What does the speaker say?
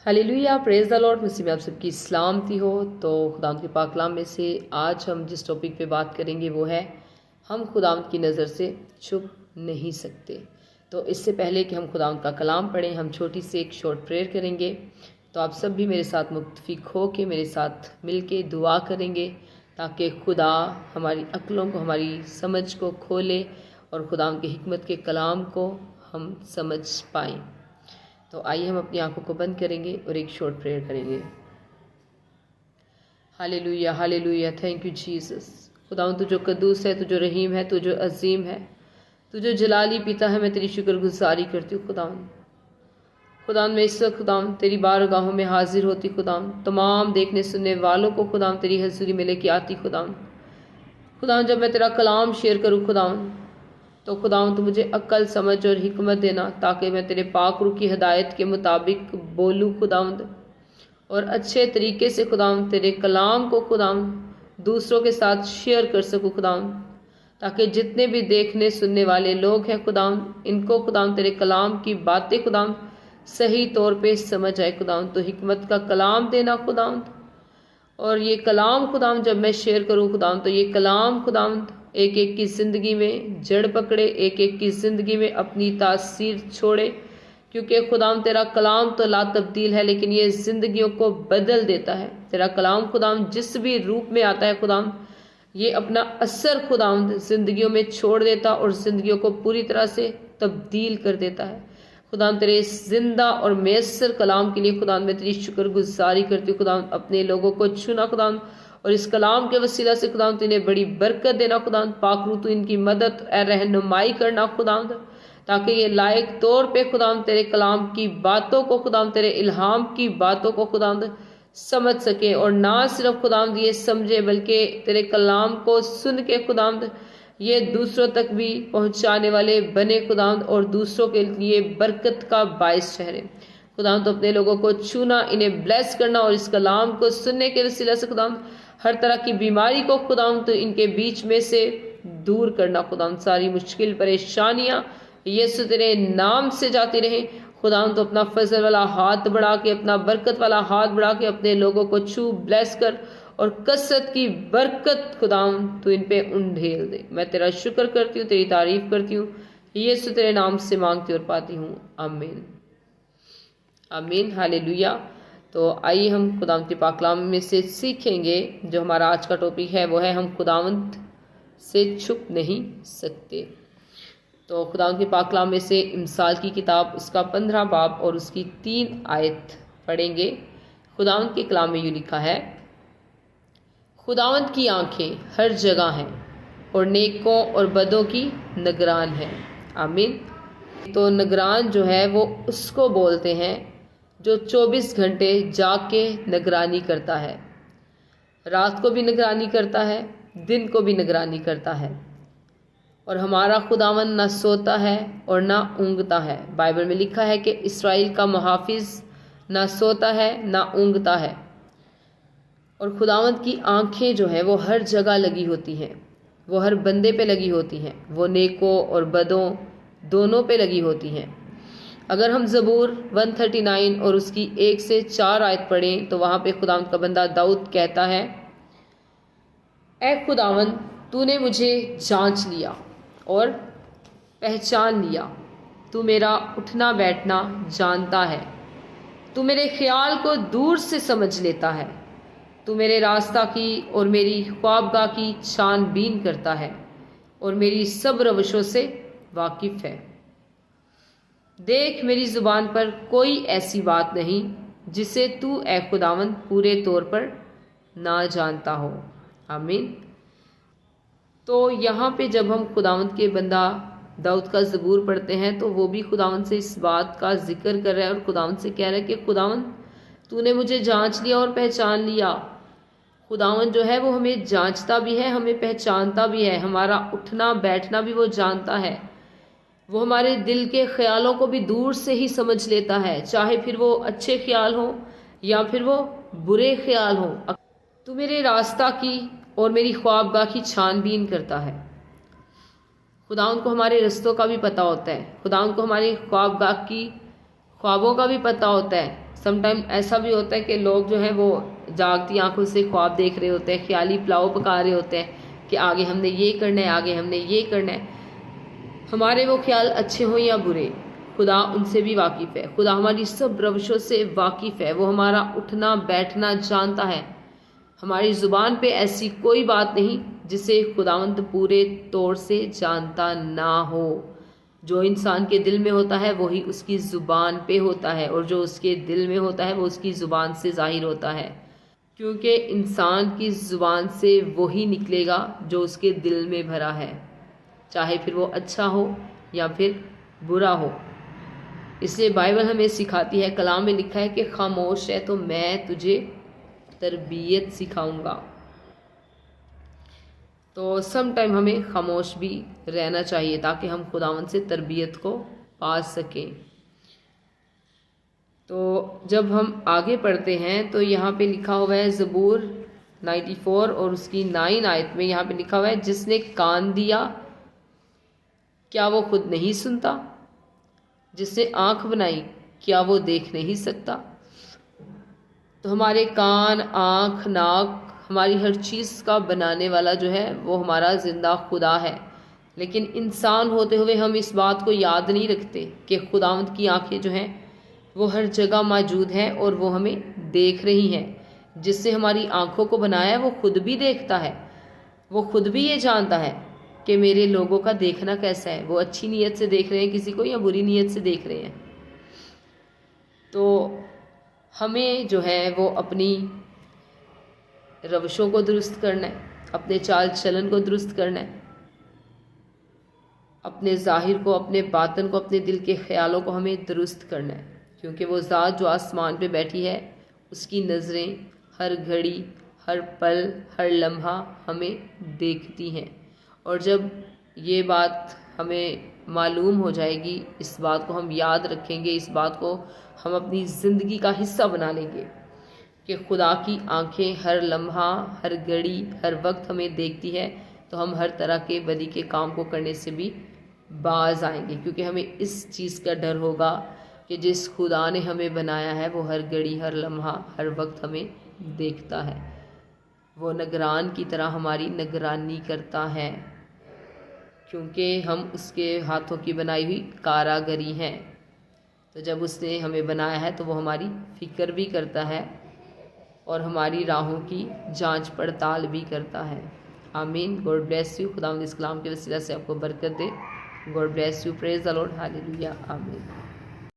Hallelujah, praise the lord. मसीह में आप सबकी सलामती हो। तो खुदावंद के पाक कलाम में से आज हम जिस टॉपिक पे बात करेंगे वो है हम खुदावंद की नज़र से छुप नहीं सकते। तो इससे पहले कि हम खुदावंद का कलाम पढ़ें, हम छोटी सी एक शॉर्ट प्रेयर करेंगे। तो आप सब भी मेरे साथ मुत्तफिक हो के मेरे साथ मिल के दुआ करेंगे ताकि खुदा हमारी अक्लों को, हमारी समझ को खोले और खुदावंद की हिकमत के कलाम को हम समझ पाएँ। तो आइए हम अपनी आंखों को बंद करेंगे और एक शॉर्ट प्रेयर करेंगे। Hallelujah, hallelujah, thank you Jesus. खुदावंद तू जो कद्दूस है, तू जो रहीम है, तू जो अजीम है, तू जो जलाली पिता है, मैं तेरी शुक्रगुजारी करती हूँ खुदावंद। खुदावंद मैं इस वक्त खुदावंद तेरी बारगाहों में हाजिर होती खुदावंद, तमाम देखने सुनने वालों को खुदावंद तेरी हजूरी में लेके आती खुदावंद। खुदावंद जब मैं तेरा कलाम शेयर करूँ खुदावंद, तो खुदावंद तू मुझे अक्ल, समझ और हिकमत देना ताकि मैं तेरे पाक रूह की हिदायत के मुताबिक बोलूँ खुदावंद, और अच्छे तरीके से खुदावंद तेरे कलाम को खुदावंद दूसरों के साथ शेयर कर सकूँ खुदावंद, ताकि जितने भी देखने सुनने वाले लोग हैं खुदावंद, इनको खुदावंद तेरे कलाम की बातें खुदावंद सही तौर पे समझ आए खुदावंद। तो हिकमत का कलाम देना खुदावंद, और ये कलाम खुदावंद जब मैं शेयर करूँ खुदावंद, तो ये कलाम खुदावंद एक एक की ज़िंदगी में जड़ पकड़े, एक एक की ज़िंदगी में अपनी तासीर छोड़े, क्योंकि खुदावंद तेरा कलाम तो ला तब्दील है, लेकिन ये ज़िंदगियों को बदल देता है। तेरा कलाम खुदावंद जिस भी रूप में आता है खुदावंद, ये अपना असर खुदावंद ज़िंदगियों में छोड़ देता और ज़िंदगियों को पूरी तरह से तब्दील कर देता है। खुदावंद तेरे इस जिंदा और मैसर कलाम के लिए खुदावंद मैं तेरी शुक्रगुजारी करती हूँ खुदावंद। अपने लोगों को चुना खुदावंद, और इस कलाम के वसीला से खुदावंद इन्हें बड़ी बरकत देना खुदावंद। पाक रूह तू इनकी मदद रहनुमाई करना खुदावंद, ताकि ये लायक तौर पे खुदावंद तेरे कलाम की बातों को खुदावंद, तेरे इल्हाम की बातों को खुदावंद समझ सके, और ना सिर्फ खुदावंद ये समझे बल्कि तेरे कलाम को सुन के खुदावंद ये दूसरों तक भी पहुंचाने वाले बने खुदावंद, और दूसरों के लिए बरकत का बायस ठहरे खुदावंद। तो अपने लोगों को छूना, इन्हें ब्लेस करना, और इस कलाम को सुनने के वसीला से खुदावंद हर तरह की बीमारी को खुदावंद तो इनके बीच में से दूर करना खुदावंद। सारी मुश्किल परेशानियां यीशु तेरे नाम से जाती रहें खुदावंद। तो अपना फजल वाला हाथ बढ़ा के, अपना बरकत वाला हाथ बढ़ा के अपने लोगों को छू, ब्लेस कर, और कसरत की बरकत खुदावंद तू इन पे उंडेल दे। मैं तेरा शुक्र करती हूँ, तेरी तारीफ करती हूँ, यीशु तेरे नाम से मांगती और पाती हूँ, आमीन, आमीन, हालेलुया। तो आइए हम खुदावंद के पाक कलाम में से सीखेंगे। जो हमारा आज का टॉपिक है वो है हम खुदावंद से छुप नहीं सकते। तो खुदावंद के पाक कलाम में से इमसाल की किताब उसका 15 बाब और उसकी 3 आयत पढ़ेंगे। खुदावंद के कलाम में यूँ लिखा है, खुदावंद की आंखें हर जगह हैं और नेकों और बदों की निगरान है, आमीन। तो निगरान जो है वो उसको बोलते हैं जो 24 घंटे जाग के निगरानी करता है, रात को भी निगरानी करता है, दिन को भी निगरानी करता है। और हमारा खुदावंद ना सोता है और ना ऊँगता है। बाइबल में लिखा है कि इस्राएल का मुहाफिज ना सोता है ना ऊँगता है। और खुदावंद की आंखें जो है वो हर जगह लगी होती हैं, वो हर बंदे पे लगी होती हैं, वो नेकों और बदों दोनों पे लगी होती हैं। अगर हम ज़बूर 139 और उसकी 1 से 4 आयत पढ़ें तो वहाँ पे खुदावंद का बंदा दाऊद कहता है, ऐ खुदावंद तूने मुझे जांच लिया और पहचान लिया, तू मेरा उठना बैठना जानता है, तू मेरे ख्याल को दूर से समझ लेता है, तू मेरे रास्ता की और मेरी ख्वाबगाह की छानबीन करता है और मेरी सब रवशों से वाकिफ़ है। देख मेरी ज़ुबान पर कोई ऐसी बात नहीं जिसे तू ऐ खुदावंद पूरे तौर पर ना जानता हो, आमीन। तो यहाँ पे जब हम खुदावंद के बंदा दाऊद का ज़बूर पढ़ते हैं तो वो भी खुदावंद से इस बात का जिक्र कर रहा है और खुदावंद से कह रहा है कि खुदावंद तूने मुझे जांच लिया और पहचान लिया। खुदावंद जो है वो हमें जांचता भी है, हमें पहचानता भी है, हमारा उठना बैठना भी वो जानता है, वो हमारे दिल के ख्यालों को भी दूर से ही समझ लेता है, चाहे फिर वो अच्छे ख्याल हो या फिर वो बुरे ख्याल हो। तू मेरे रास्ता की और मेरी ख्वाबगाह की छानबीन करता है। खुदावंद को हमारे रस्तों का भी पता होता है, खुदावंद को हमारी ख्वाबगाह की ख्वाबों का भी पता होता है, سم ٹائم ایسا بھی ہوتا ہے کہ لوگ جو ہیں وہ جاگتی آنکھوں سے خواب دیکھ رہے ہوتے ہیں، خیالی پلاؤ پکا رہے ہوتے ہیں کہ آگے ہم نے یہ کرنا ہے، آگے ہم نے یہ کرنا ہے۔ ہمارے وہ خیال اچھے ہوں یا برے، خدا ان سے بھی واقف ہے، خدا ہماری سب روشوں سے واقف ہے، وہ ہمارا اٹھنا بیٹھنا جانتا ہے۔ ہماری زبان پہ ایسی کوئی بات نہیں جسے خداوند پورے طور سے جانتا نہ ہو۔ جو انسان کے دل میں ہوتا ہے وہی اس کی زبان پہ ہوتا ہے، اور جو اس کے دل میں ہوتا ہے وہ اس کی زبان سے ظاہر ہوتا ہے، کیونکہ انسان کی زبان سے وہی نکلے گا جو اس کے دل میں بھرا ہے، چاہے پھر وہ اچھا ہو یا پھر برا ہو۔ اس لیے بائبل ہمیں سکھاتی ہے، کلام میں لکھا ہے کہ خاموش ہے تو میں تجھے تربیت سکھاؤں گا۔ تو سم ٹائم ہمیں خاموش بھی رہنا چاہیے تاکہ ہم خداوند سے تربیت کو پا سکیں۔ تو جب ہم آگے پڑھتے ہیں تو یہاں پہ لکھا ہوا ہے زبور 94 اور اس کی 9 آیت میں یہاں پہ لکھا ہوا ہے، جس نے کان دیا کیا وہ خود نہیں سنتا، جس نے آنکھ بنائی کیا وہ دیکھ نہیں سکتا۔ تو ہمارے کان، آنکھ، ناک، ہماری ہر چیز کا بنانے والا جو ہے وہ ہمارا زندہ خدا ہے، لیکن انسان ہوتے ہوئے ہم اس بات کو یاد نہیں رکھتے کہ خداوند کی آنکھیں جو ہیں وہ ہر جگہ موجود ہیں اور وہ ہمیں دیکھ رہی ہیں۔ جس سے ہماری آنکھوں کو بنایا ہے وہ خود بھی دیکھتا ہے، وہ خود بھی یہ جانتا ہے کہ میرے لوگوں کا دیکھنا کیسا ہے، وہ اچھی نیت سے دیکھ رہے ہیں کسی کو یا بری نیت سے دیکھ رہے ہیں۔ تو ہمیں جو ہے وہ اپنی روشوں کو درست کرنا ہے، اپنے چال چلن کو درست کرنا ہے، اپنے ظاہر کو، اپنے باطن کو، اپنے دل کے خیالوں کو ہمیں درست کرنا ہے، کیونکہ وہ ذات جو آسمان پہ بیٹھی ہے اس کی نظریں ہر گھڑی، ہر پل، ہر لمحہ ہمیں دیکھتی ہیں۔ اور جب یہ بات ہمیں معلوم ہو جائے گی، اس بات کو ہم یاد رکھیں گے، اس بات کو ہم اپنی زندگی کا حصہ بنا لیں گے کہ خدا کی آنکھیں ہر لمحہ، ہر گھڑی، ہر وقت ہمیں دیکھتی ہے، تو ہم ہر طرح کے بدی کے کام کو کرنے سے بھی باز آئیں گے، کیونکہ ہمیں اس چیز کا ڈر ہوگا کہ جس خدا نے ہمیں بنایا ہے وہ ہر گھڑی، ہر لمحہ، ہر وقت ہمیں دیکھتا ہے، وہ نگران کی طرح ہماری نگرانی کرتا ہے، کیونکہ ہم اس کے ہاتھوں کی بنائی ہوئی کاراگری ہیں۔ تو جب اس نے ہمیں بنایا ہے تو وہ ہماری فکر بھی کرتا ہے اور ہماری راہوں کی جانچ پڑتال بھی کرتا ہے۔ آمین۔ God bless you. خداوند اس کلام کے وسیلہ سے آپ کو برکت دے۔ God bless you. Praise the lord. Hallelujah. آمین۔